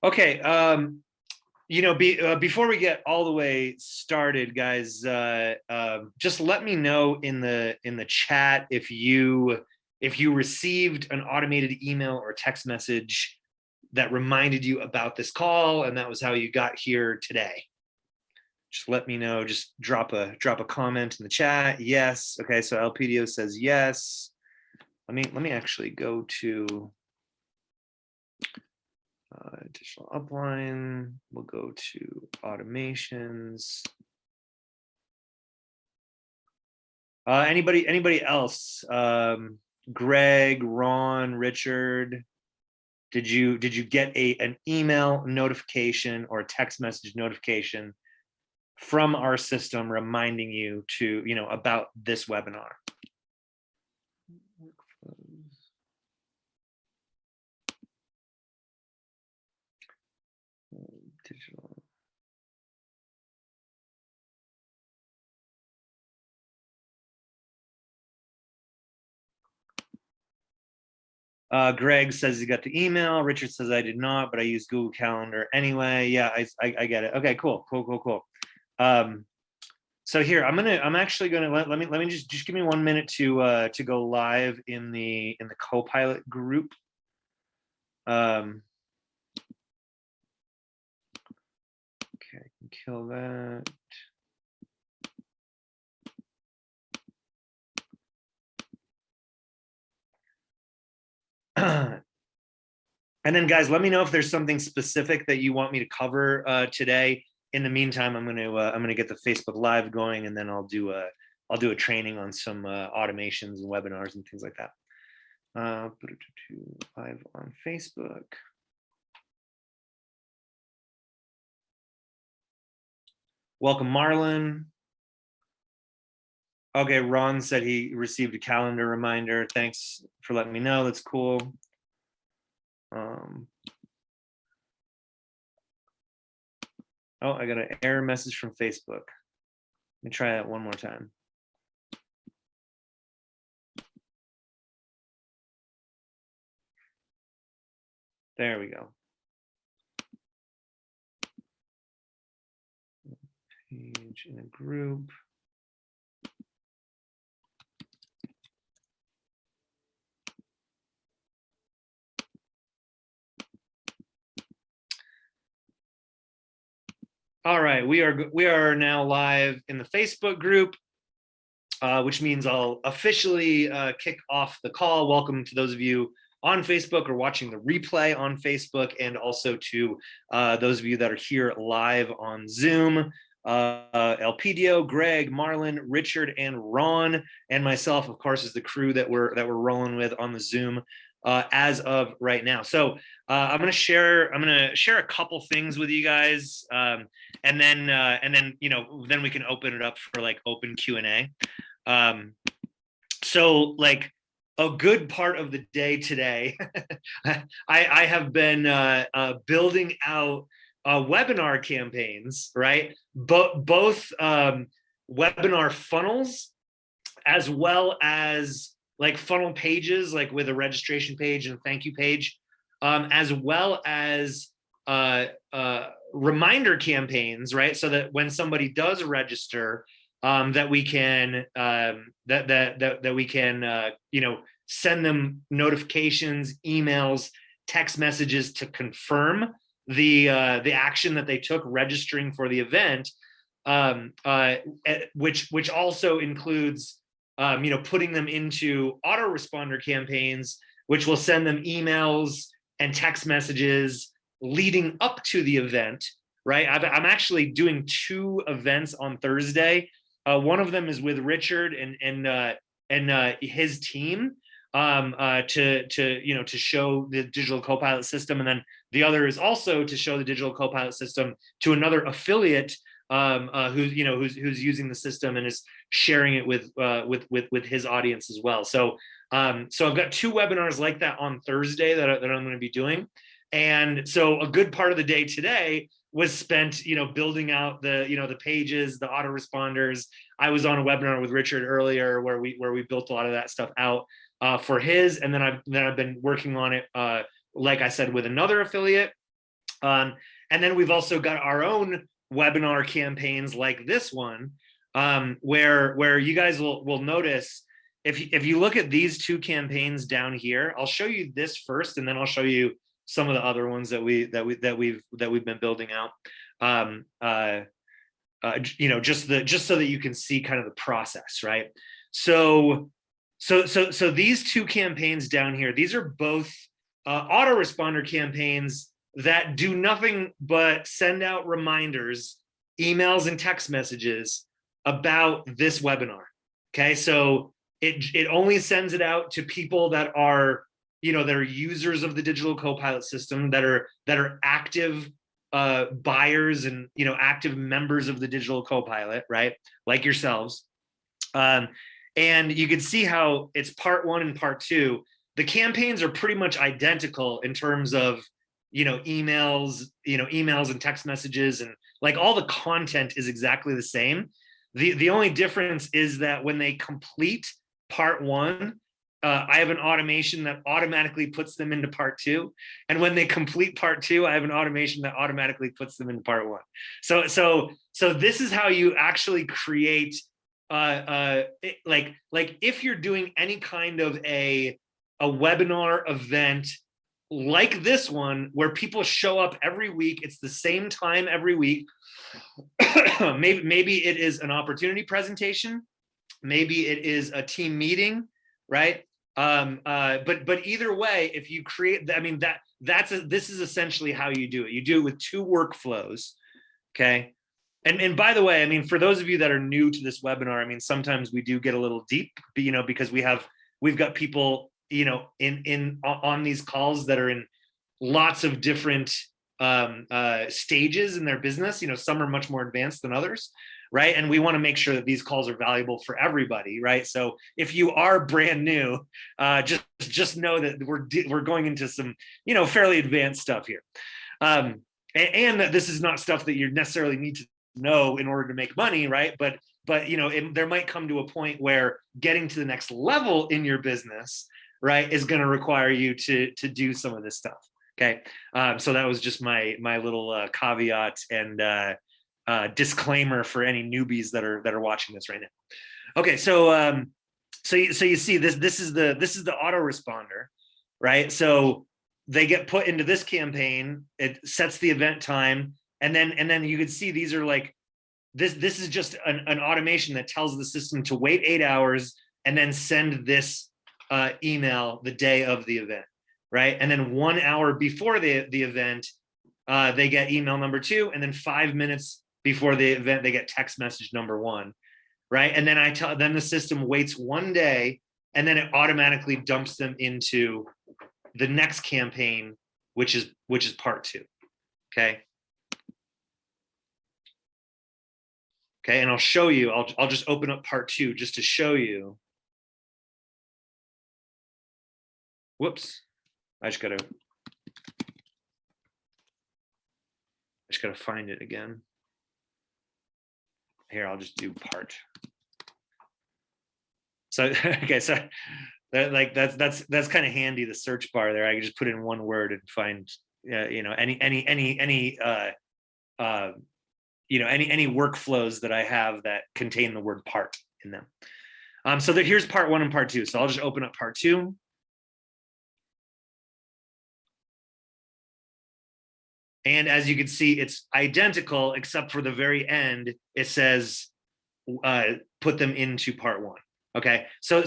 Okay. Before we get all the way started, guys, just let me know in the chat if you received an automated email or text message that reminded you about this call, and that was how you got here today. Just let me know. Just drop a comment in the chat. Yes. Okay. So LPDO says yes. Let me actually go to digital upline. We'll go to automations. Anybody else? Greg, Ron, Richard. Did you get an email notification or a text message notification from our system reminding you to about this webinar? Digital. Greg says he got the email. Richard says I did not, but I use Google Calendar anyway. Yeah, I get it. Okay, cool. So here I'm actually gonna let me just give me 1 minute to go live in the CoPilot group. Okay, I can kill that. And then guys, let me know if there's something specific that you want me to cover today. In the meantime, I'm gonna get the Facebook Live going, and then I'll do a training on some automations and webinars and things like that. Put it to live on Facebook. Welcome, Marlon. Okay, Ron said he received a calendar reminder. Thanks for letting me know. That's cool. Oh, I got an error message from Facebook. Let me try that one more time. There we go. Page in a group. All right, we are now live in the Facebook group, which means I'll officially kick off the call. Welcome to those of you on Facebook or watching the replay on Facebook, and also to those of you that are here live on Zoom. Elpidio, Greg, Marlon, Richard, and Ron, and myself, of course, is the crew that we're rolling with on the Zoom as of right now. So I'm gonna share a couple things with you guys, and then then we can open it up for like open Q&A. So like a good part of the day today, I have been building out webinar campaigns, right? Both webinar funnels, as well as like funnel pages, like with a registration page and a thank you page, as well as reminder campaigns, right? So that when somebody does register, that we can that we can send them notifications, emails, text messages to confirm the action that they took registering for the event, which also includes putting them into autoresponder campaigns, which will send them emails and text messages leading up to the event, right? I'm actually doing 2 events on Thursday. One of them is with Richard and his team to show the digital CoPilot system, and then the other is also to show the digital CoPilot system to another affiliate who's using the system and is sharing it with his audience as well. So I've got 2 webinars like that on Thursday that I'm going to be doing, and so a good part of the day today was spent building out the pages, the autoresponders. I was on a webinar with Richard earlier where we built a lot of that stuff out for his, and then I've been working on it like I said with another affiliate. And then we've also got our own webinar campaigns like this one, where you guys will notice, if you look at these two campaigns down here, I'll show you this first, and then I'll show you some of the other ones that we've been building out. Just so that you can see kind of the process, right? So these two campaigns down here, these are both autoresponder campaigns that do nothing but send out reminders, emails and text messages about this webinar. Okay, so it only sends it out to people that are, that are users of the digital Copilot system, that are active buyers and active members of the digital Copilot, right? Like yourselves. And you can see how it's part one and part two. The campaigns are pretty much identical in terms of emails and text messages, and like all the content is exactly the same. The only difference is that when they complete part one, I have an automation that automatically puts them into part two. And when they complete part two, I have an automation that automatically puts them into part one. So this is how you actually create, like if you're doing any kind of a webinar event like this one, where people show up every week, it's the same time every week. maybe it is an opportunity presentation, maybe it is a team meeting, right? But either way, if you create, I mean, this is essentially how you do it. You do it with two workflows, okay? And by the way, I mean, for those of you that are new to this webinar, I mean, sometimes we do get a little deep, because we've got people, on these calls that are in lots of different stages in their business. Some are much more advanced than others, right? And we want to make sure that these calls are valuable for everybody, right? So if you are brand new, just know that we're going into some fairly advanced stuff here, and that this is not stuff that you necessarily need to know in order to make money, right? But there might come to a point where getting to the next level in your business, right, is going to require you to do some of this stuff. Okay, so that was just my little caveat and disclaimer for any newbies that are watching this right now. Okay, so you see this is the autoresponder, right? So they get put into this campaign. It sets the event time, and then you can see these are like this is just an automation that tells the system to wait 8 hours and then send this email the day of the event, right? And then 1 hour before the event, they get email number 2, and then 5 minutes before the event, they get text message number 1, right? And then then the system waits 1 day, and then it automatically dumps them into the next campaign, which is part 2. Okay. Okay, and I'll show you. I'll just open up part 2 just to show you. Whoops. I just gotta find it again. Here, I'll just do part. So okay, so that's kind of handy, the search bar there. I can just put in one word and find any workflows that I have that contain the word part in them. So here's part 1 and part 2. So I'll just open up part 2. And as you can see, it's identical, except for the very end, it says, put them into part 1. Okay, so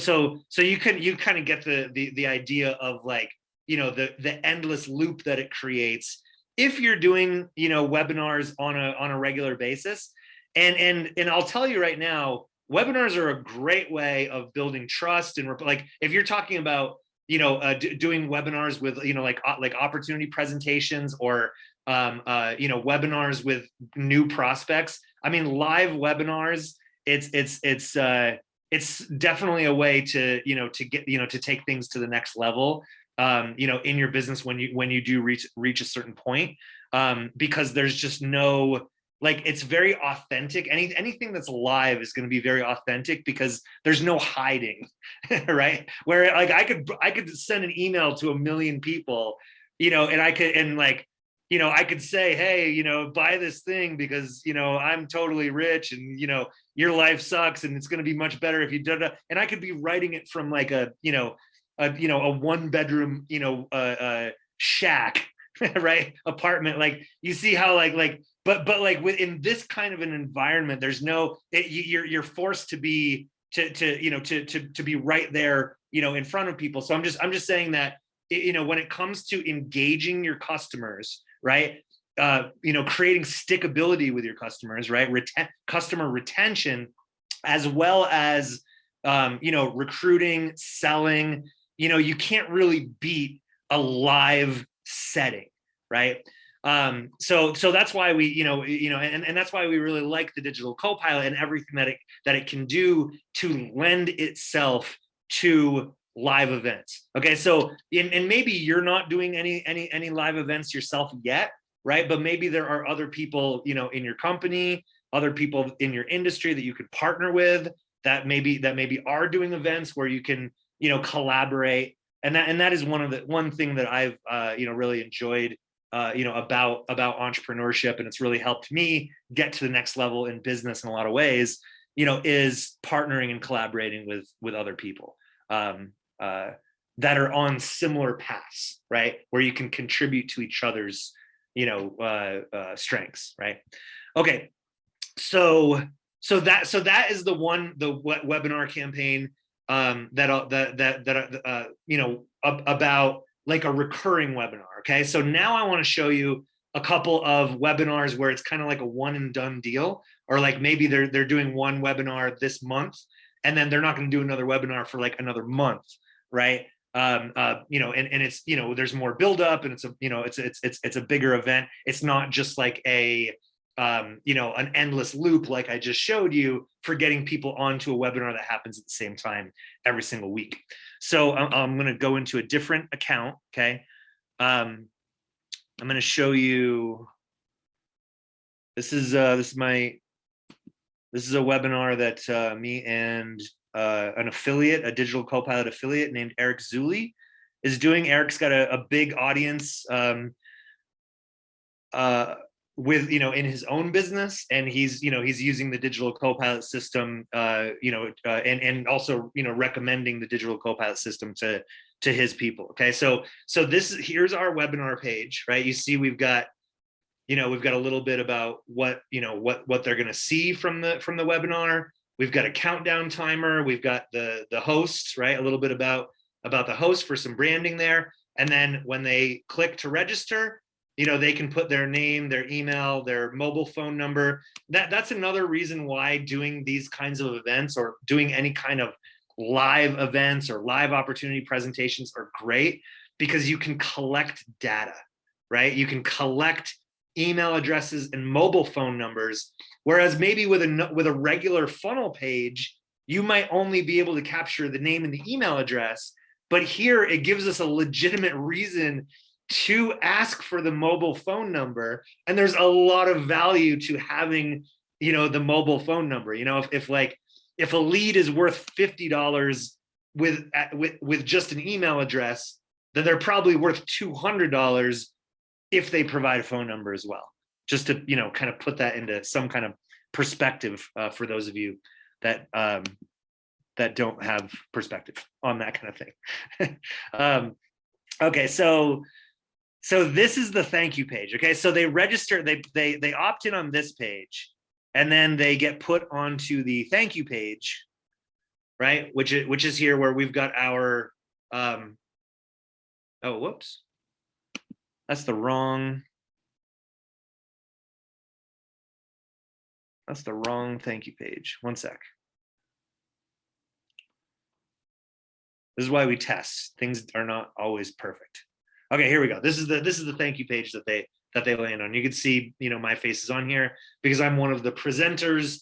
you kind of get the idea of, like, the endless loop that it creates if you're doing webinars on a regular basis. And I'll tell you right now, webinars are a great way of building trust. And like, if you're talking about doing webinars with like opportunity presentations, or webinars with new prospects, I mean, live webinars, it's definitely a way to to get to take things to the next level in your business when you do reach a certain point, because there's just no, like, it's very authentic. Anything that's live is going to be very authentic because there's no hiding, right? Where, like, I could send an email to 1 million people, and I could, and like, I could say, hey, buy this thing because, I'm totally rich and, your life sucks and it's going to be much better if you do that. And I could be writing it from like a 1 bedroom, shack, right? Apartment. Like you see how but like within this kind of an environment, there's you're forced to be, to be right there, in front of people. So I'm just saying that, when it comes to engaging your customers, right? Creating stickability with your customers, right? Customer retention, as well as, recruiting, selling, you can't really beat a live setting, right? So that's why we, and that's why we really like the digital Copilot and everything that it can do to lend itself to live events. Okay, so and maybe you're not doing any live events yourself yet, right? But maybe there are other people, in your company, other people in your industry that you could partner with that maybe are doing events where you can, collaborate. And that is one thing that I've really enjoyed, about entrepreneurship, and it's really helped me get to the next level in business in a lot of ways, is partnering and collaborating with other people. That are on similar paths, right? Where you can contribute to each other's, strengths, right? Okay, so that is the webinar campaign, about like a recurring webinar. Okay, so now I want to show you a couple of webinars where it's kind of like a one and done deal, or like maybe they're doing one webinar this month and then they're not going to do another webinar for like another month, right? And it's, there's more buildup, and it's a bigger event. It's not just like an endless loop like I just showed you for getting people onto a webinar that happens at the same time every single week. So I'm going to go into a different account. Okay. I'm going to show you, this is a webinar that me and an affiliate, a digital Copilot affiliate named Eric Zuley is doing. Eric's got a big audience with, in his own business, and he's using the digital Copilot system, and also, recommending the digital Copilot system to his people. Okay, so here's our webinar page, right? You see we've got a little bit about what they're going to see from the webinar. We've got a countdown timer. We've got the hosts, right? A little bit about the host for some branding there. And then when they click to register, they can put their name, their email, their mobile phone number. That's another reason why doing these kinds of events, or doing any kind of live events or live opportunity presentations, are great, because you can collect data, right? You can collect email addresses and mobile phone numbers, whereas maybe with a regular funnel page, you might only be able to capture the name and the email address. But here it gives us a legitimate reason to ask for the mobile phone number, and there's a lot of value to having, the mobile phone number. If a lead is worth $50 with just an email address, then they're probably worth $200 if they provide a phone number as well. Just to kind of put that into some kind of perspective for those of you that don't have perspective on that kind of thing. Okay, so this is the thank you page. Okay, so they register, they opt in on this page, and then they get put onto the thank you page, right? Which is here, where we've got our oh, whoops, that's the wrong thank you page. One sec. This is why we test. Things are not always perfect. Okay, here we go. This is the thank you page that they land on. You can see, my face is on here because I'm one of the presenters,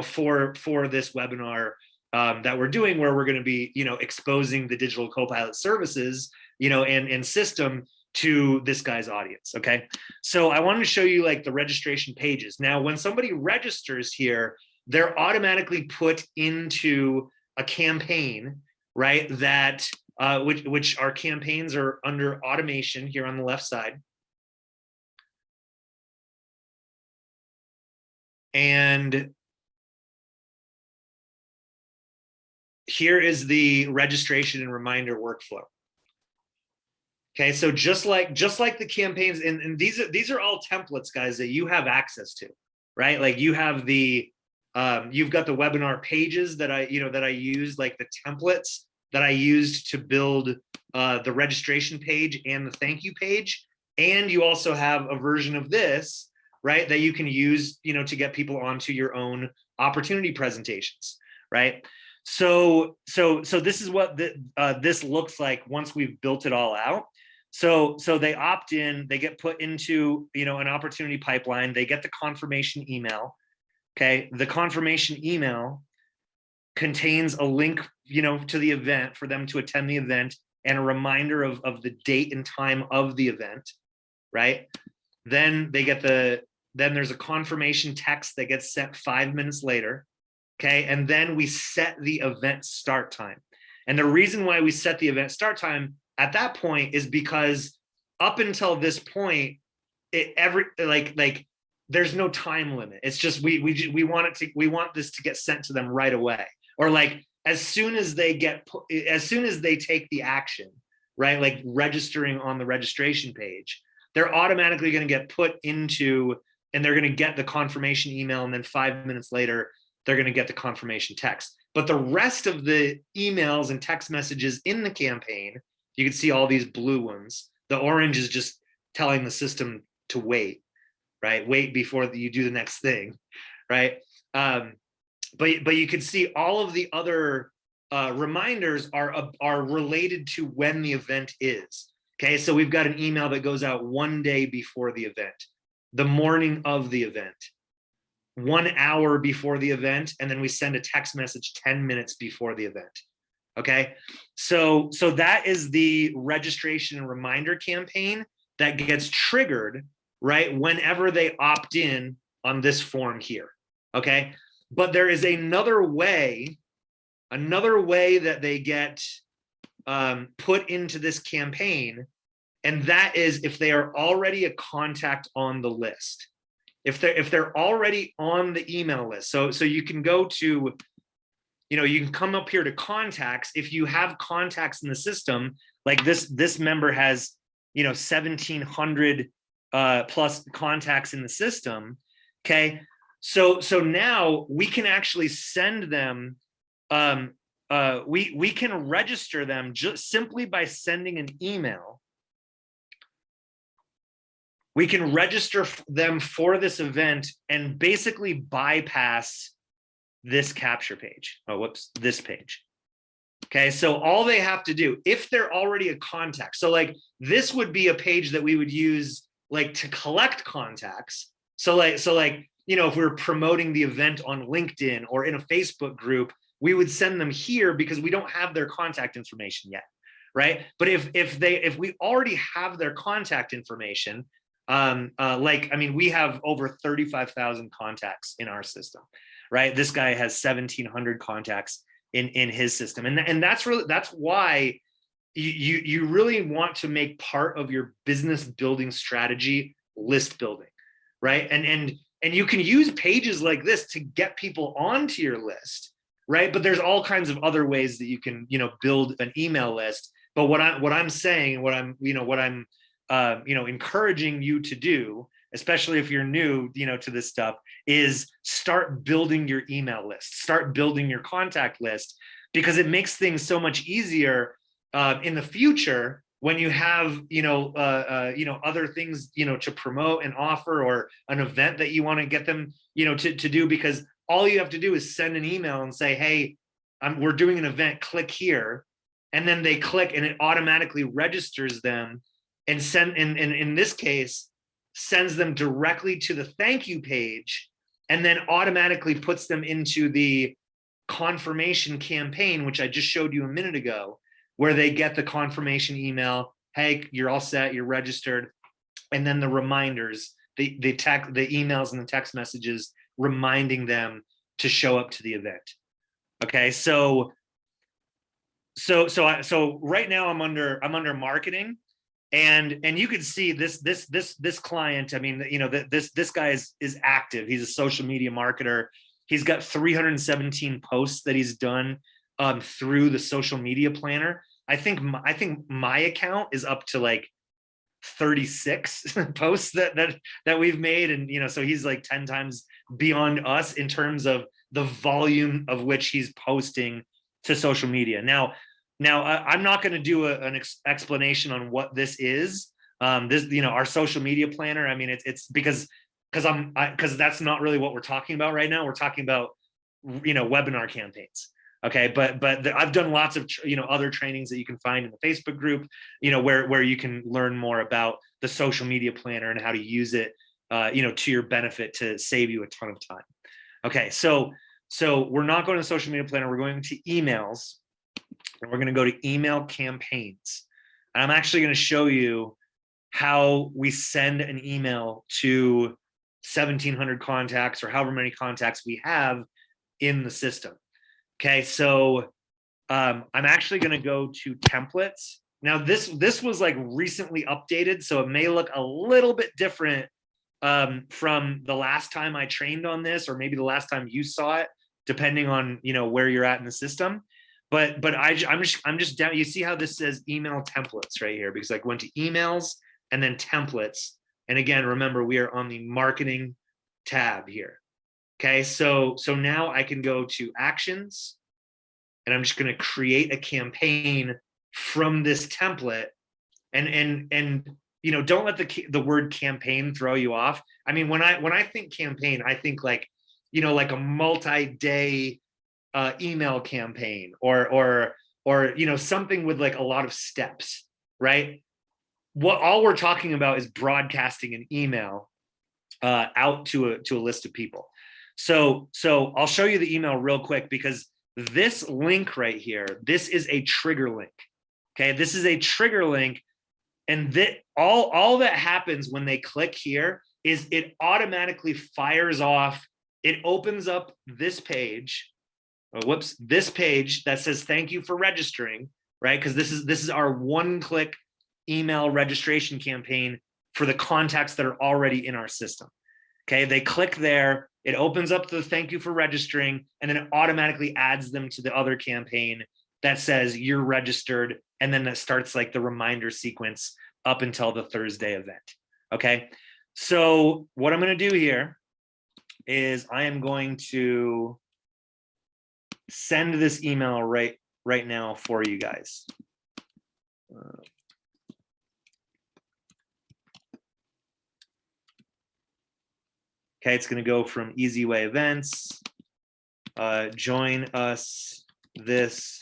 for this webinar that we're doing, where we're going to be, exposing the digital Copilot services, and system to this guy's audience. Okay, so I wanted to show you like the registration pages. Now, when somebody registers here, they're automatically put into a campaign, right? That which our campaigns are under automation here on the left side. And here is the registration and reminder workflow. Okay, so just like the campaigns, and these are all templates, guys, that you have access to, right? Like you have the you've got the webinar pages that I use, like the templates that I used to build the registration page and the thank you page, and you also have a version of this, right, that you can use, to get people onto your own opportunity presentations, right? So this is what this looks like once we've built it all out. So they opt in, they get put into, an opportunity pipeline, they get the confirmation email. Okay, the confirmation email contains a link, to the event for them to attend the event and a reminder of the date and time of the event, right? Then then there's a confirmation text that gets sent 5 minutes later. Okay, and then we set the event start time. And the reason why we set the event start time at that point is because up until this point, there's no time limit. It's just we want this to get sent to them right away, or like as soon as they take the action, right? Like registering on the registration page, they're automatically going to get put into, and they're going to get the confirmation email, and then 5 minutes later, they're going to get the confirmation text. But the rest of the emails and text messages in the campaign, you can see all these blue ones. The orange is just telling the system to wait, right? Wait before you do the next thing, right? But you can see all of the other reminders are related to when the event is. Okay, so we've got an email that goes out 1 day before the event, the morning of the event, 1 hour before the event, and then we send a text message 10 minutes before the event. Okay, so that is the registration and reminder campaign that gets triggered, right, whenever they opt in on this form here. Okay, but there is another way that they get put into this campaign, and that is if they are already a contact on the list. If they're already on the email list, so you can go to, you can come up here to contacts. If you have contacts in the system, like this member has, 1,700 plus contacts in the system. Okay, so now we can actually send them. We can register them just simply by sending an email. We can register them for this event and basically bypass this capture page. Oh, whoops, this page. Okay, so all they have to do, if they're already a contact, so like this would be a page that we would use like to collect contacts. So like, if we were promoting the event on LinkedIn or in a Facebook group, we would send them here because we don't have their contact information yet, right? But if we already have their contact information, we have over 35,000 contacts in our system, right? This guy has 1,700 contacts in his system, and that's why you really want to make part of your business building strategy list building, right? And you can use pages like this to get people onto your list, right? But there's all kinds of other ways that you can build an email list. But what I'm saying, what I'm encouraging you to do, especially if you're new, to this stuff, is start building your email list, start building your contact list, because it makes things so much easier in the future when you have, other things, to promote and offer, or an event that you want to get them, to do, because all you have to do is send an email and say, hey, we're doing an event, click here. And then they click and it automatically registers them and in this case, sends them directly to the thank you page, and then automatically puts them into the confirmation campaign, which I just showed you a minute ago, where they get the confirmation email, hey, you're all set, you're registered, and then the reminders, the emails and the text messages reminding them to show up to the event. Okay, so right now I'm under marketing. And you could see this client. I mean, you know, this guy is active. He's a social media marketer. He's got 317 posts that he's done through the social media planner. I think my account is up to like 36 posts that we've made, and you know, so he's like 10 times beyond us in terms of the volume of which he's posting to social media. Now, I'm not going to do an explanation on what this is. This, you know, our social media planner. I mean, it's because that's not really what we're talking about right now. We're talking about, you know, webinar campaigns. Okay, but I've done lots of, you know, other trainings that you can find in the Facebook group, you know, where you can learn more about the social media planner and how to use it, you know, to your benefit to save you a ton of time. Okay, so we're not going to social media planner. We're going to emails. And we're going to go to email campaigns. And I'm actually going to show you how we send an email to 1,700 contacts or however many contacts we have in the system. Okay, so I'm actually going to go to templates. Now, this was like recently updated, so it may look a little bit different from the last time I trained on this, or maybe the last time you saw it, depending on, you know, where you're at in the system. But I'm just down. You see how this says email templates right here, because I went to emails and then templates. And again, remember, we are on the marketing tab here. Okay, so now I can go to actions, and I'm just going to create a campaign from this template. And you know, don't let the word campaign throw you off. I mean, when I think campaign, I think like, you know, like a multi-day email campaign, or you know, something with like a lot of steps, right? What all we're talking about is broadcasting an email out to a list of people. So I'll show you the email real quick, because this link right here, this is a trigger link. Okay, this is a trigger link, and that all that happens when they click here is it automatically fires off. It opens up this page. This page that says thank you for registering, right? Because this is our one-click email registration campaign for the contacts that are already in our system. Okay, they click there, it opens up the thank you for registering, and then it automatically adds them to the other campaign that says you're registered, and then that starts like the reminder sequence up until the Thursday event. Okay, so what I'm going to do here is I am going to send this email right now for you guys. Okay, it's going to go from Easy Way Events. Join us this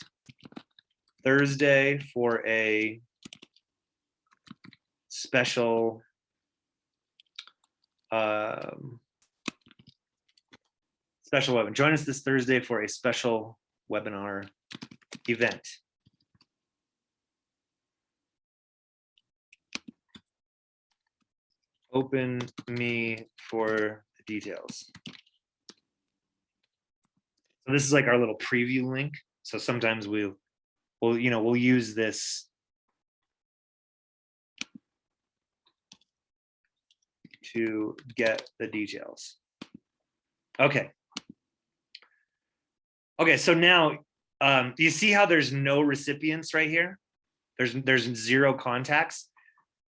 Thursday for a special webinar. Join us this Thursday for a special webinar event. Open me for the details. So this is like our little preview link. So sometimes we'll use this to get the details. Okay. Okay, so now you see how there's no recipients right here? There's 0 contacts.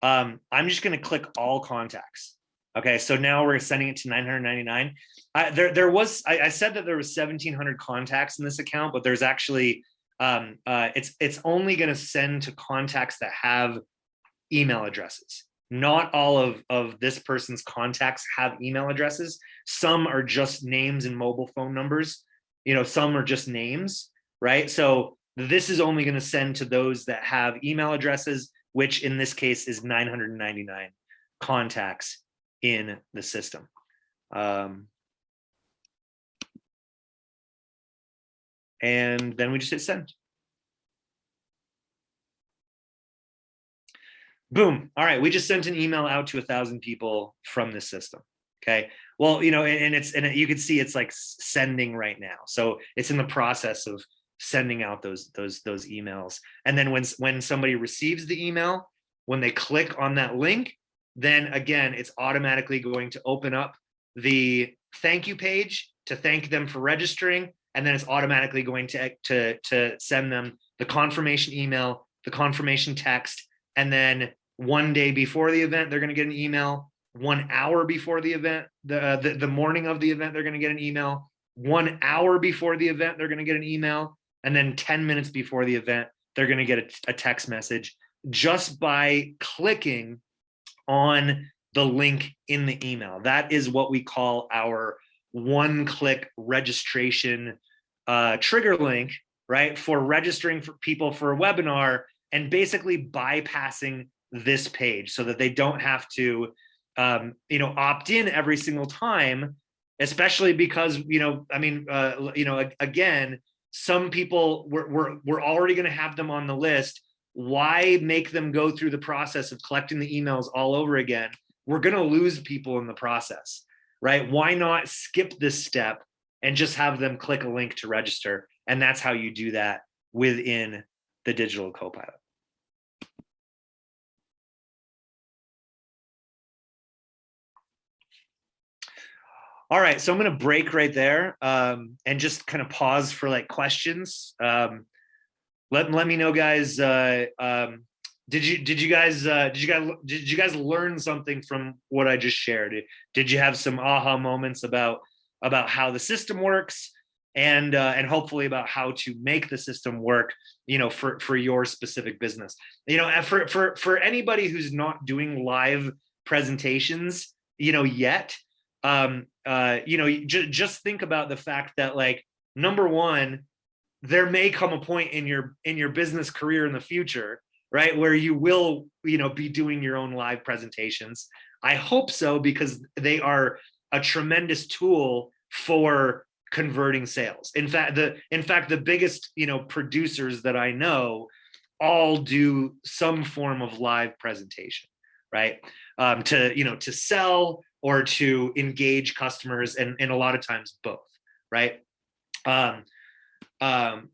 I'm just going to click all contacts. Okay, so now we're sending it to 999. I said that there was 1,700 contacts in this account, but there's actually it's only going to send to contacts that have email addresses. Not all of this person's contacts have email addresses. Some are just names and mobile phone numbers. You know, some are just names, right? So this is only going to send to those that have email addresses, which in this case is 999 contacts in the system. And then we just hit send. Boom. All right, we just sent an email out to 1,000 people from this system. Okay. Well, you know, and you can see it's like sending right now. So it's in the process of sending out those emails. And then when somebody receives the email, when they click on that link, then again, it's automatically going to open up the thank you page to thank them for registering. And then it's automatically going to send them the confirmation email, the confirmation text. And then one day before the event, they're going to get an email. 1 hour before the event, the morning of the event, they're going to get an email. 1 hour before the event, they're going to get an email. And then 10 minutes before the event, they're going to get a text message just by clicking on the link in the email. That is what we call our one-click registration trigger link, right? For registering for people for a webinar and basically bypassing this page so that they don't have to, opt in every single time, especially because, again, some people we're already going to have them on the list. Why make them go through the process of collecting the emails all over again? We're going to lose people in the process, right? Why not skip this step and just have them click a link to register? And that's how you do that within the digital CoPilot. All right, so I'm going to break right there and just kind of pause for like questions. Let me know, guys. Did you guys learn something from what I just shared? Did you have some aha moments about how the system works, and hopefully about how to make the system work, for your specific business? For anybody who's not doing live presentations, yet, just think about the fact that, like, number one, there may come a point in your business career in the future, right, where you will, be doing your own live presentations. I hope so, because they are a tremendous tool for converting sales. In fact, the biggest, producers that I know all do some form of live presentation, right? To sell or to engage customers, and a lot of times both, right? And then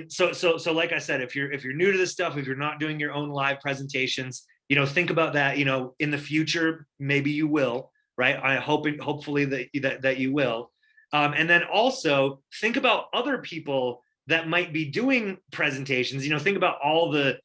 so like I said, if you're new to this stuff, if you're not doing your own live presentations, think about that. In the future, maybe you will, right? Hopefully that you will. And then also think about other people that might be doing presentations. Think about all the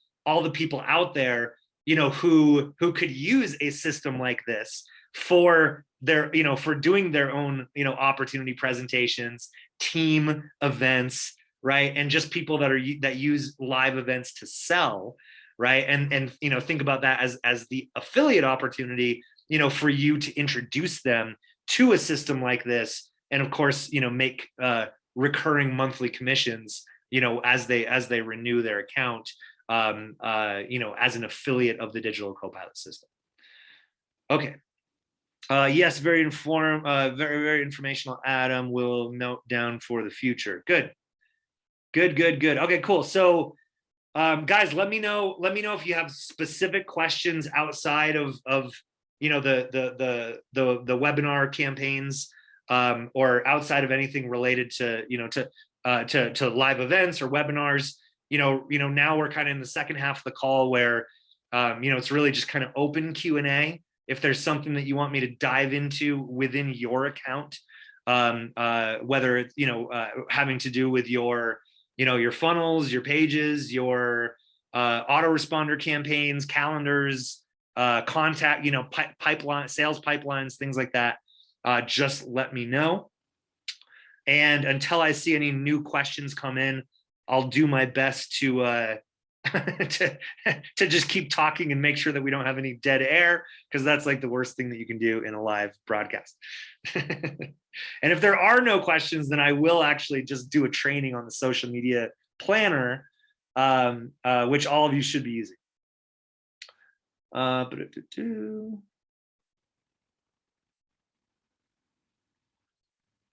people out there, who could use a system like this for their, for doing their own, opportunity presentations, team events, right? And just people that use live events to sell, right? And think about that as the affiliate opportunity, for you to introduce them to a system like this, and of course, make recurring monthly commissions, as they renew their account, as an affiliate of the digital CoPilot system. Okay. Yes, very very informational. Adam will note down for the future. Good. Okay, cool. So, guys, let me know if you have specific questions outside of the webinar campaigns, or outside of anything related to to live events or webinars. Now we're kind of in the second half of the call where it's really just kind of open Q&A. If there's something that you want me to dive into within your account, whether it's having to do with your your funnels, your pages, your autoresponder campaigns, calendars, contact, pipeline, sales pipelines, things like that, just let me know. And until I see any new questions come in, I'll do my best to to just keep talking and make sure that we don't have any dead air, because that's like the worst thing that you can do in a live broadcast. And if there are no questions, then I will actually just do a training on the social media planner, which all of you should be using. All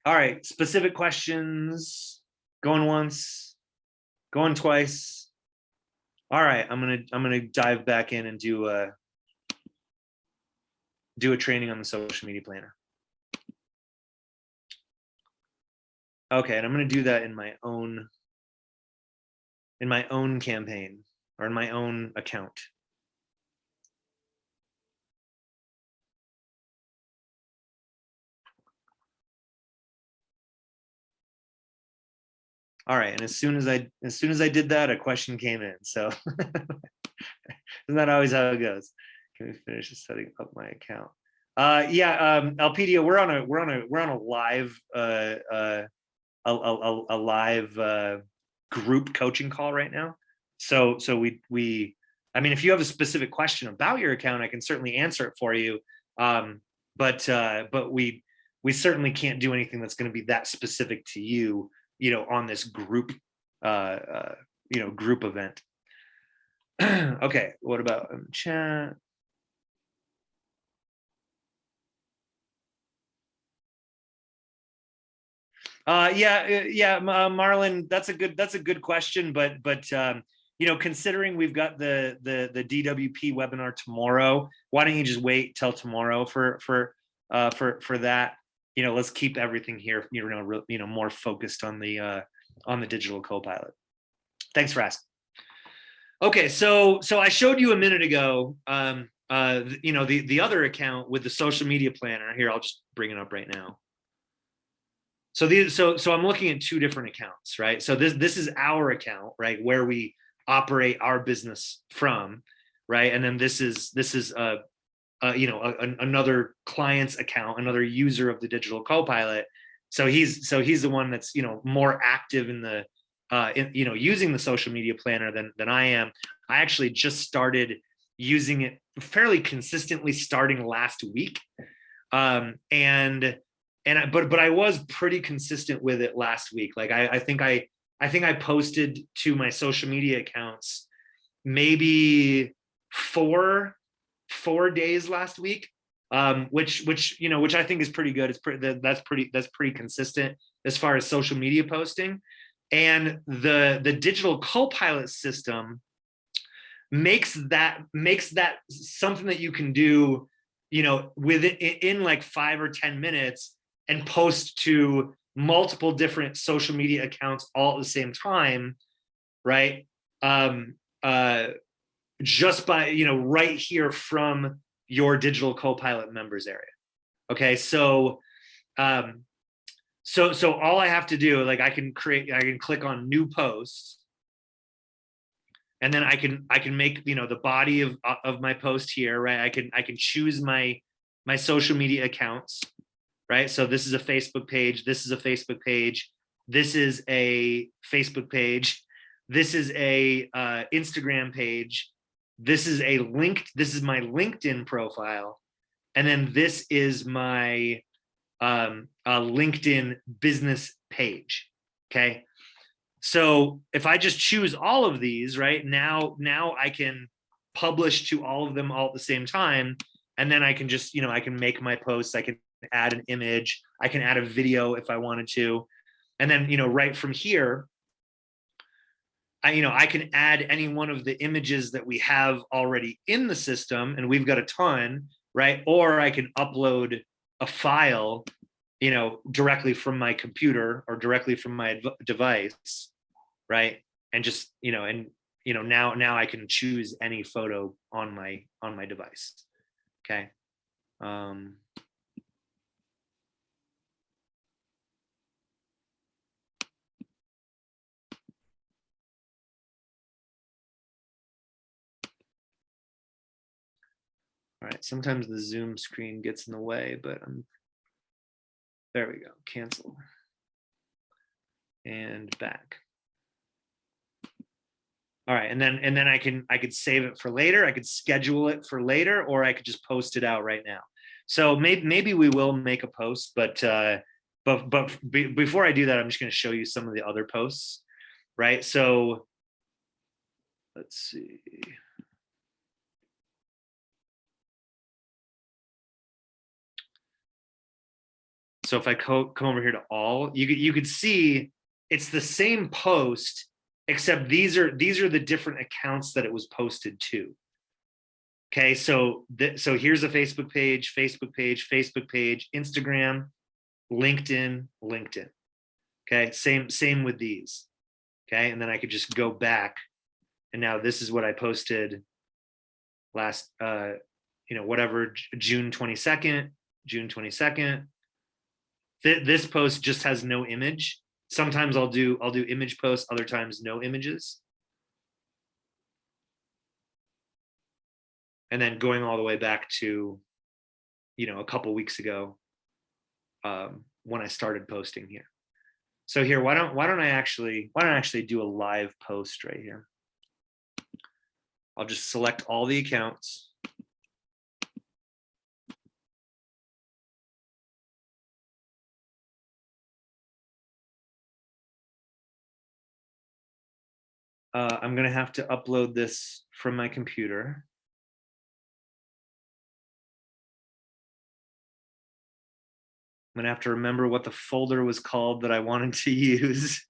right, specific questions, going once, going twice. All right, I'm gonna dive back in and do a training on the social media planner. Okay, and I'm gonna do that in my own in my own campaign or in my own account. All right, and as soon as I did that, a question came in. So isn't that always how it goes? Can we finish setting up my account? Yeah, Alpedia, we're on a live a live group coaching call right now. So we I mean, if you have a specific question about your account, I can certainly answer it for you. But we certainly can't do anything that's going to be that specific to you, on this group, group event. Okay, what about chat? Yeah, Marlon, that's a good question, but considering we've got the DWP webinar tomorrow, why don't you just wait till tomorrow for that? Let's keep everything here, more focused on the digital Copilot. Thanks for asking. Okay, so I showed you a minute ago, the other account with the social media planner. Here, I'll just bring it up right now. So I'm looking at two different accounts, right? So this is our account, right, where we operate our business from, right? And then this is another client's account, another user of the digital Copilot. So he's the one that's more active in the using the social media planner than I am. I actually just started using it fairly consistently starting last week, but I was pretty consistent with it last week. Like I think I posted to my social media accounts maybe four days last week, which I think is pretty good. That's pretty consistent as far as social media posting. And the digital Copilot system makes that something that you can do, in like 5 or 10 minutes and post to multiple different social media accounts all at the same time, right? Just by, right here from your digital Copilot members area. Okay, so all I have to do, like I can click on new posts, and then I can make, the body of my post here, right? I can choose my social media accounts, right? So this is a Facebook page, this is a Facebook page, this is a Facebook page, this is a Instagram page, this is my LinkedIn profile, and then this is my LinkedIn business page. Okay, so if I just choose all of these, right, now I can publish to all of them all at the same time, and then I can just, I can make my posts, I can add an image, I can add a video if I wanted to, and then right from here, I can add any one of the images that we have already in the system, and we've got a ton, right? Or I can upload a file, directly from my computer or directly from my device, right? And just, now I can choose any photo on my device. Okay. All right, sometimes the Zoom screen gets in the way, but there we go, cancel. And back. All right, and then I could save it for later, I could schedule it for later, or I could just post it out right now. So maybe we will make a post, but before I do that, I'm just going to show you some of the other posts, right? So let's see. So if I come over here to all, you could see it's the same post, except these are the different accounts that it was posted to. Okay, so here's a Facebook page, Instagram, LinkedIn. Okay, same with these. Okay, and then I could just go back, and now this is what I posted last, whatever, June 22nd, June 22nd. This post just has no image. Sometimes I'll do image posts, other times no images. And then going all the way back to, a couple weeks ago, when I started posting here. So here, why don't I actually do a live post right here? I'll just select all the accounts. I'm gonna have to upload this from my computer. I'm gonna have to remember what the folder was called that I wanted to use.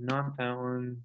Not that one.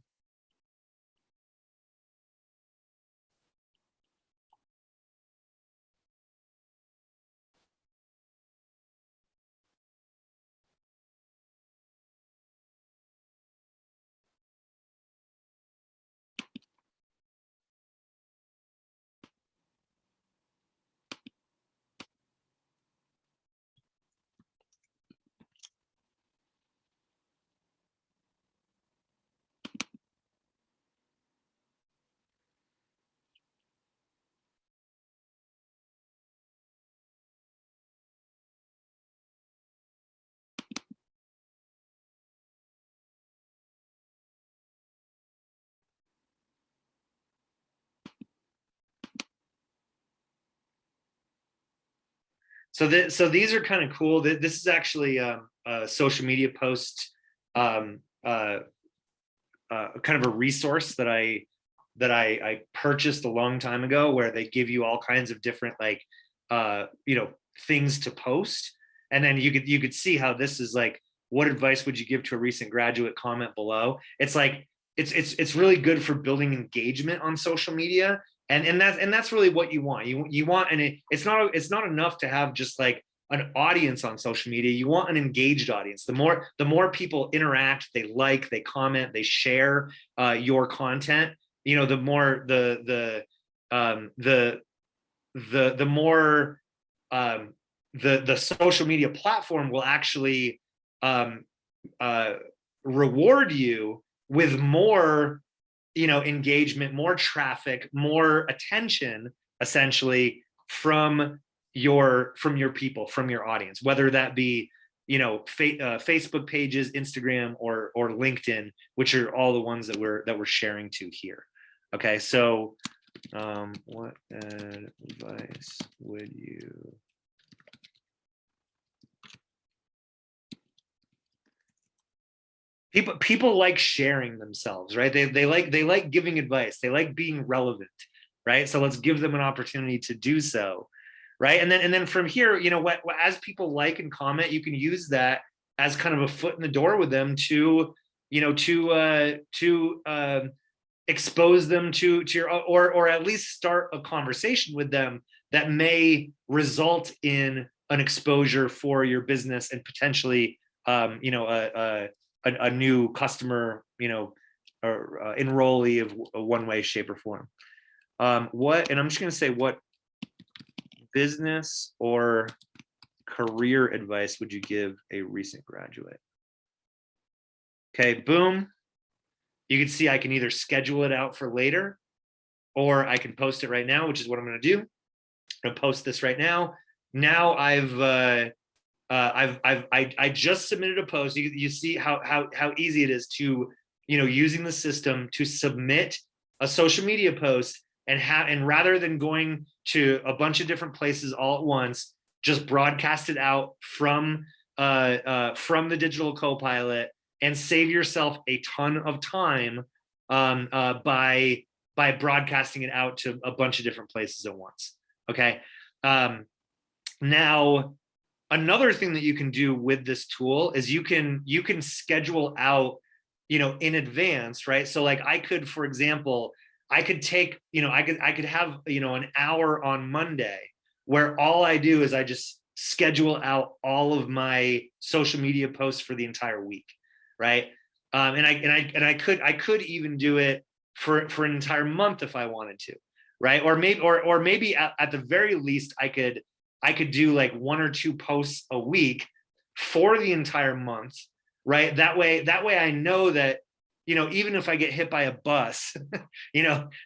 So these are kind of cool. This is actually a social media post, kind of a resource that I purchased a long time ago, where they give you all kinds of different things to post, and then you could see how this is like, what advice would you give to a recent graduate? Comment below. It's like it's really good for building engagement on social media, and that's really what you want. You want, and it's not enough to have just like an audience on social media. You want an engaged audience. The more people interact, they like, they comment, they share your content, the more the more the social media platform will actually reward you with more engagement, more traffic, more attention, essentially, from your people, from your audience, whether that be Facebook pages, Instagram, or LinkedIn, which are all the ones that we're sharing to here. Okay, so what advice would you people like sharing themselves, right? They like giving advice, they like being relevant, right? So let's give them an opportunity to do so, right? And then from here, as people like and comment, you can use that as kind of a foot in the door with them to expose them to your, or at least start a conversation with them that may result in an exposure for your business, and potentially a new customer, or enrollee of one way, shape, or form. And I'm just going to say, what business or career advice would you give a recent graduate? Okay, boom. You can see I can either schedule it out for later, or I can post it right now, which is what I'm going to do. I'm going to post this right now. Now I just submitted a post. You see how easy it is to, using the system to submit a social media post, and rather than going to a bunch of different places all at once, just broadcast it out from the digital CoPilot, and save yourself a ton of time by broadcasting it out to a bunch of different places at once. Okay. Now, Another thing that you can do with this tool is you can schedule out, in advance, right? So like I could, for example, I could take, I could have, an hour on Monday where all I do is I just schedule out all of my social media posts for the entire week, right? I could even do it for an entire month if I wanted to, right? Or maybe at the very least I could do like 1 or 2 posts a week for the entire month, right? That way I know that, even if I get hit by a bus,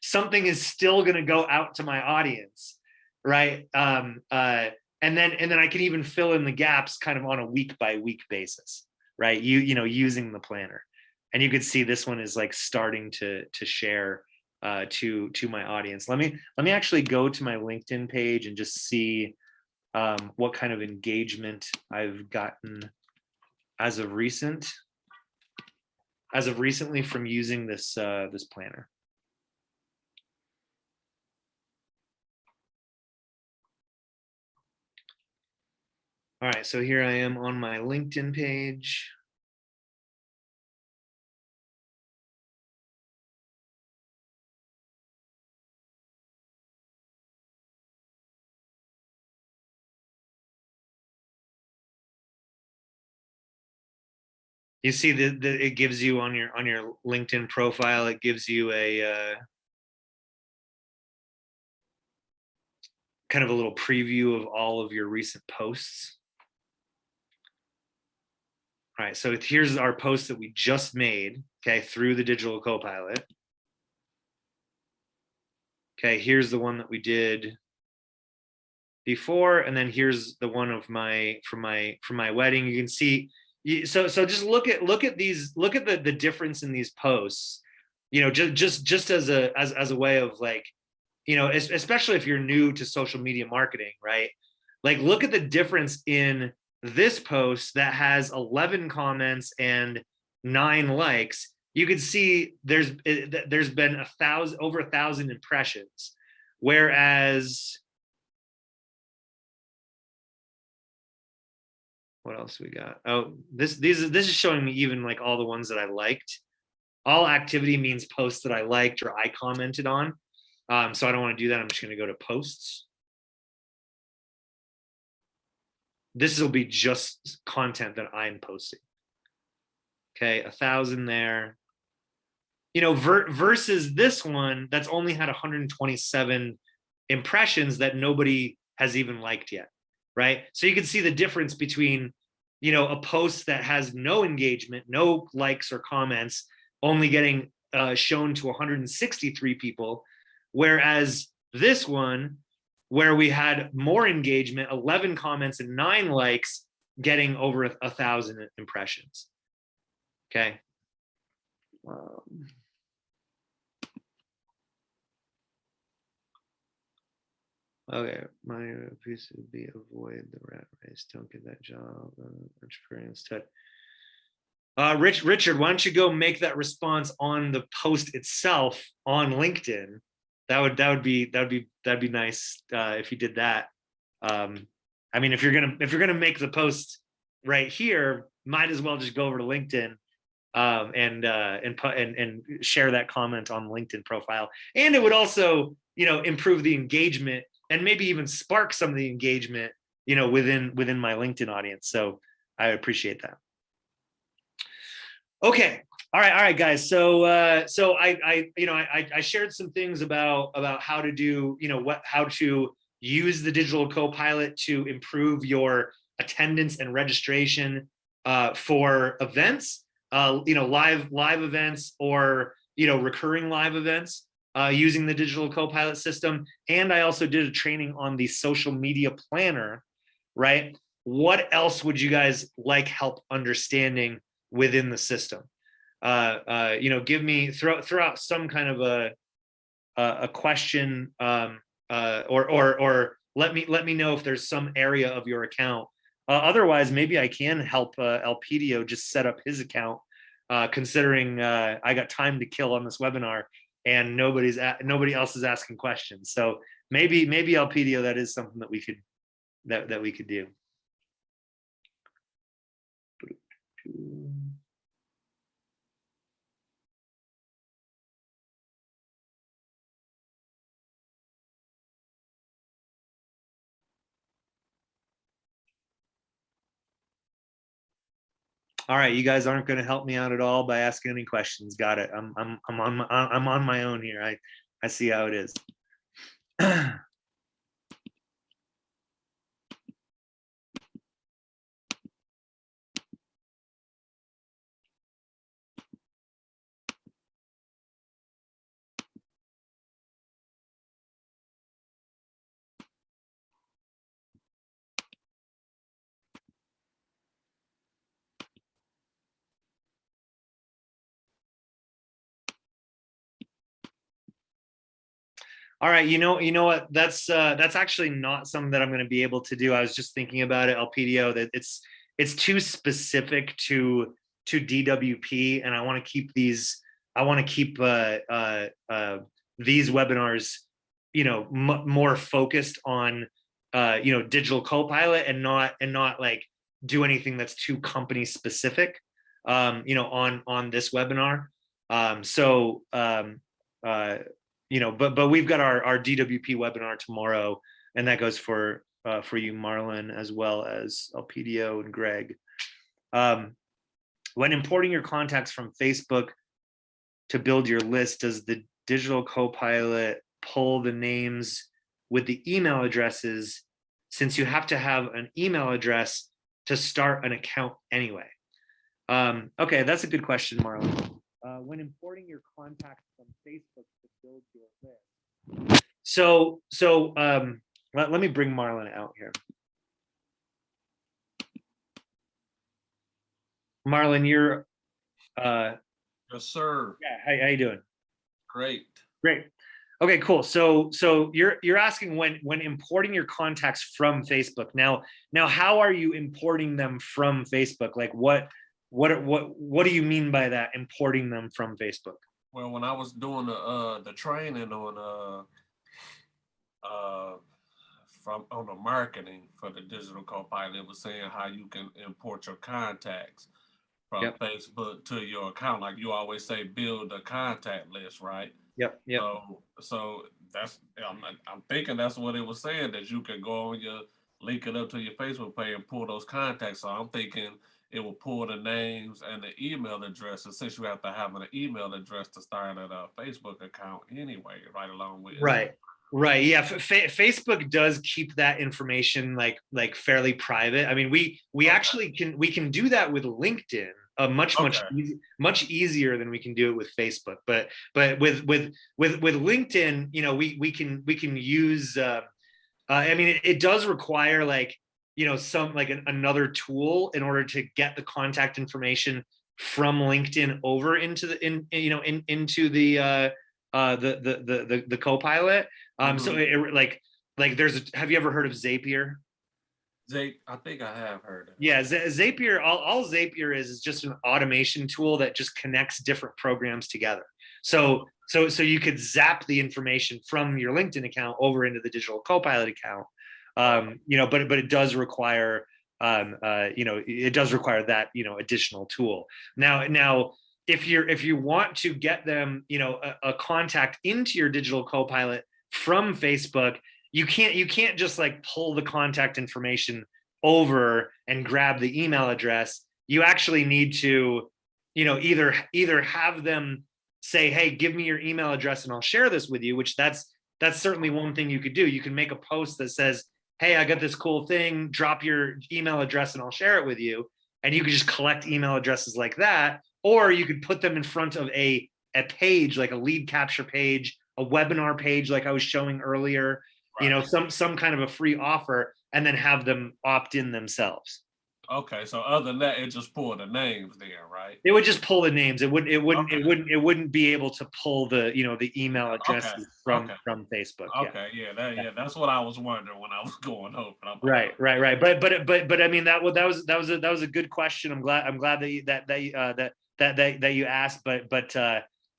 something is still going to go out to my audience, right? And then I can even fill in the gaps kind of on a week by week basis, right? Using the planner. And you could see this one is like starting to share to my audience. Let me actually go to my LinkedIn page and just see what kind of engagement I've gotten as of recently from using this this planner. All right, so here I am on my LinkedIn page. You see that it gives you on your LinkedIn profile, it gives you a kind of a little preview of all of your recent posts. All right, so here's our post that we just made, okay, through the digital CoPilot. Okay, here's the one that we did before, and then here's the one of from my wedding. You can see, so just look at the difference in these posts, just as a way of like, especially if you're new to social media marketing, right? Like look at the difference in this post that has 11 comments and 9 likes. You could see there's been over 1,000 impressions, whereas what else we got? Oh, this is showing me even like all the ones that I liked. All activity means posts that I liked or I commented on. So I don't want to do that. I'm just going to go to posts. This will be just content that I'm posting. Okay, 1,000 there. Versus this one that's only had 127 impressions that nobody has even liked yet, right? So you can see the difference between, a post that has no engagement, no likes or comments, only getting shown to 163 people, whereas this one, where we had more engagement, 11 comments and 9 likes, getting over 1,000 impressions. Okay. Okay, my piece would be avoid the rat race. Don't get that job. Entrepreneur instead. Richard, why don't you go make that response on the post itself on LinkedIn? That'd be nice if you did that. I mean, if you're gonna make the post right here, might as well just go over to LinkedIn and share that comment on the LinkedIn profile. And it would also, improve the engagement and maybe even spark some of the engagement, within my LinkedIn audience. So I appreciate that. Okay. All right, guys. So I shared some things about how to do, how to use the digital CoPilot to improve your attendance and registration for events, live events or recurring live events using the digital CoPilot system. And I also did a training on the social media planner, right? What else would you guys like help understanding within the system? Give me throw out some kind of a question, or let me know if there's some area of your account. Otherwise, maybe I can help Elpidio just set up his account, considering I got time to kill on this webinar and nobody else is asking questions. So maybe Elpidio, that is something that we could do. All right, you guys aren't going to help me out at all by asking any questions. Got it. I'm on my own here. I see how it is. All right, you know what? That's actually not something that I'm going to be able to do. I was just thinking about it, LPDO, that it's too specific to DWP, and I want to keep these. I want to keep these webinars, more focused on digital co-pilot, and not like do anything that's too company specific, on this webinar. But we've got our DWP webinar tomorrow, and that goes for you, Marlon, as well as LPDO and Greg. When importing your contacts from Facebook to build your list, does the digital co-pilot pull the names with the email addresses, since you have to have an email address to start an account anyway? Okay, that's a good question, Marlon. When importing your contacts from Facebook to build your list. So let me bring Marlon out here. Marlon, you're yes, sir. Yeah, how you doing? Great. Okay, cool. So you're asking when importing your contacts from Facebook. Now how are you importing them from Facebook? Like what do you mean by that, importing them from Facebook? Well, when I was doing the training on the marketing for the digital co-pilot, it was saying how you can import your contacts from Facebook to your account. Like you always say, build a contact list, right? Yep. So that's I'm thinking that's what it was saying, that you could go on your link it up to your Facebook page and pull those contacts. So I'm thinking it will pull the names and the email addresses, since you have to have an email address to start a Facebook account anyway, right along with Right. Yeah. Facebook does keep that information like fairly private. I mean, we actually can do that with LinkedIn, much easier than we can do it with Facebook. But with LinkedIn, we can use. I mean, it does require some another tool in order to get the contact information from LinkedIn over into into the co-pilot. So have you ever heard of Zapier? I think I have heard of it. Yeah, Zapier, all Zapier is just an automation tool that just connects different programs together. So you could zap the information from your LinkedIn account over into the digital co-pilot account. But it does require that additional tool. Now if you want to get them a contact into your digital co-pilot from Facebook, you can't just pull the contact information over and grab the email address. You actually need to either have them say, hey, give me your email address and I'll share this with you, which that's certainly one thing you could do. You can make a post that says, hey, I got this cool thing, drop your email address and I'll share it with you. And you could just collect email addresses like that. Or you could put them in front of a page, like a lead capture page, a webinar page, like I was showing earlier, right. Some kind of a free offer, and then have them opt in themselves. Okay, so other than that, it just pulled the names there, right? It would just pull the names. It wouldn't be able to pull the the email addresses from Facebook. Okay, yeah, that's what I was wondering when I was going over. Right. But I mean that was a good question. I'm glad that you asked. But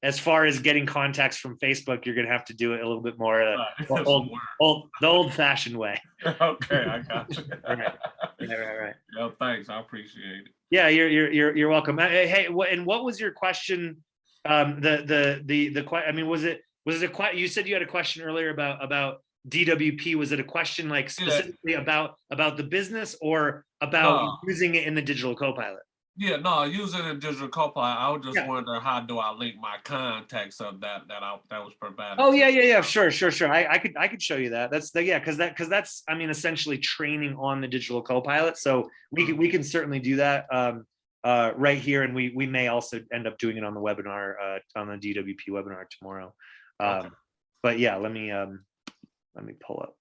as far as getting contacts from Facebook, you're gonna have to do it a little bit more Some the old-fashioned way. Okay, I got you. Right. Yeah, thanks. I appreciate it. Yeah, you're welcome. Hey, what was your question? I mean, was it a you said you had a question earlier about DWP. Was it a question like Yeah, specifically about the business or about no, using it in the digital Copilot? yeah, no. Using a digital copilot, I was just Yeah. wondering how do I link my contacts of that was Oh provided to. yeah. Sure. I could show you that. That's the yeah, because that's I mean essentially training on the digital Copilot. So we can certainly do that right here, and we may also end up doing it on the webinar on the DWP webinar tomorrow. Okay. But yeah, let me pull up.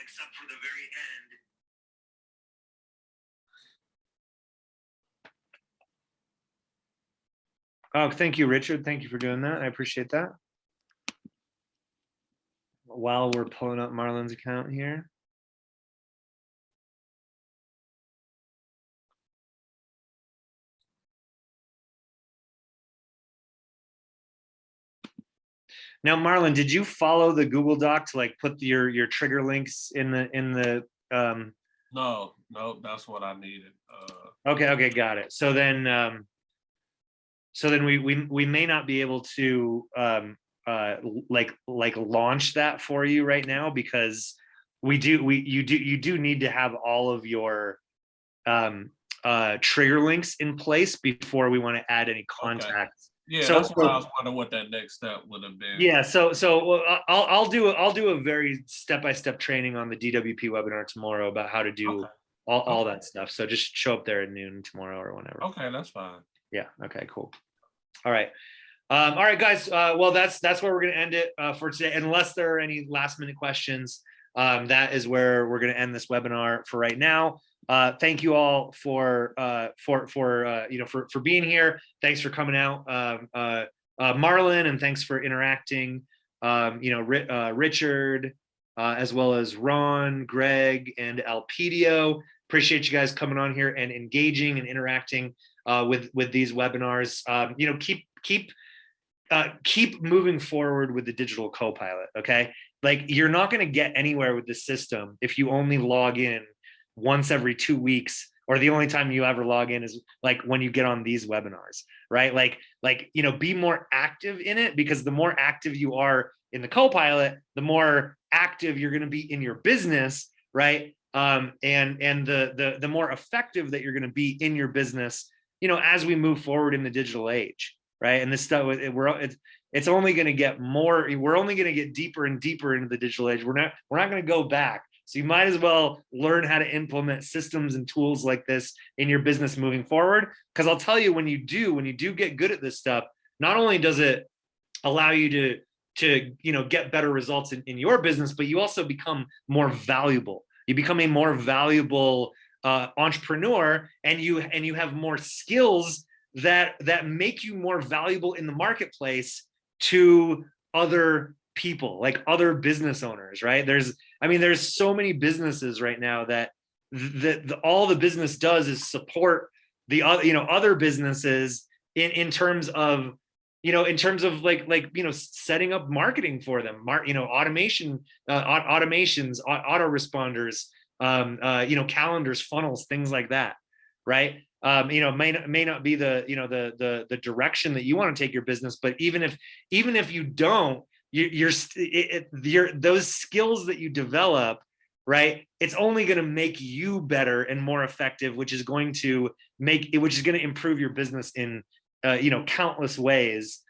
Except for the very end. Oh, thank you, Richard. Thank you for doing that. I appreciate that. While we're pulling up Marlon's account here. Now, Marlon, did you follow the Google Doc to like put your trigger links in the No, that's what I needed. Okay, got it. So then we may not be able to like launch that for you right now because you do need to have all of your trigger links in place before we want to add any Okay. contacts. Yeah, So that's what I was wondering what that next step would have been. yeah, so I'll do a very step-by-step training on the DWP webinar tomorrow about how to do Okay. all that stuff. So just show up there at noon tomorrow or whenever. Okay, that's fine. Yeah. Okay. Cool. All right. All right, guys. Well, that's where we're gonna end it for today, unless there are any last-minute questions. That is where we're gonna end this webinar for right now. Thank you all for being here. Thanks for coming out, Marlon, and thanks for interacting. Richard, as well as Ron, Greg, and Alpedio. Appreciate you guys coming on here and engaging and interacting with these webinars. Keep moving forward with the digital Copilot. Okay, like you're not going to get anywhere with the system if you only log in once every 2 weeks, or the only time you ever log in is like when you get on these webinars, right? Be more active in it, because the more active you are in the Copilot, the more active you're going to be in your business, right? And the more effective that you're going to be in your business, as we move forward in the digital age, right? And this stuff, it's only going to get more. We're only going to get deeper and deeper into the digital age. We're not going to go back. So you might as well learn how to implement systems and tools like this in your business moving forward. Because I'll tell you, when you do get good at this stuff, not only does it allow you to get better results in your business, but you also become more valuable. You become a more valuable entrepreneur, and you have more skills that make you more valuable in the marketplace to other people, like other business owners, right? There's so many businesses right now that all the business does is support the other businesses in terms of setting up marketing for them, automation, automations, autoresponders, calendars, funnels, things like that, right? May not be the direction that you want to take your business, but even if you don't, those skills that you develop, right? It's only going to make you better and more effective, which is going to improve your business in countless ways,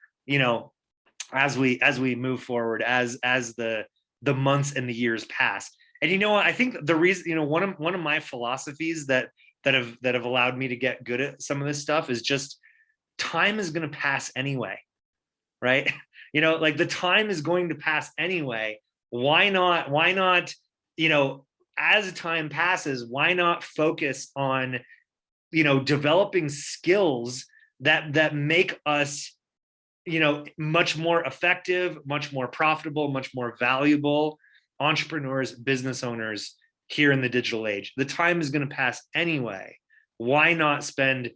as we move forward, as the months and the years pass. And I think the reason, one of my philosophies that have allowed me to get good at some of this stuff is just time is going to pass anyway, right? Like the time is going to pass anyway. Why not, as time passes, why not focus on developing skills that make us, much more effective, much more profitable, much more valuable entrepreneurs, business owners here in the digital age. The time is going to pass anyway. Why not spend,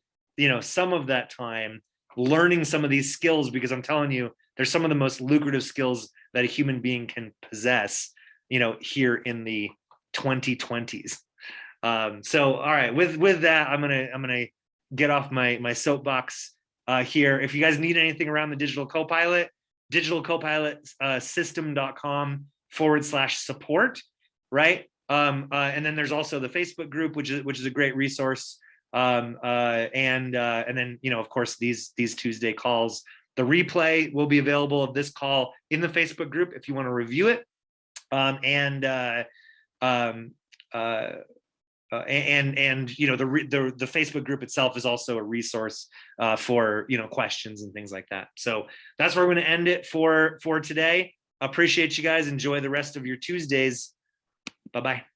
some of that time learning some of these skills? Because I'm telling you, they're some of the most lucrative skills that a human being can possess, here in the 2020s. So, all right, with that, I'm gonna get off my soapbox here. If you guys need anything around the digital copilot, digitalcopilot system.com/support, right? And then there's also the Facebook group, which is a great resource. And then, of course, these Tuesday calls. The replay will be available of this call in the Facebook group if you want to review it. And the Facebook group itself is also a resource for questions and things like that. So that's where we're going to end it for today. Appreciate you guys. Enjoy the rest of your Tuesdays. Bye-bye.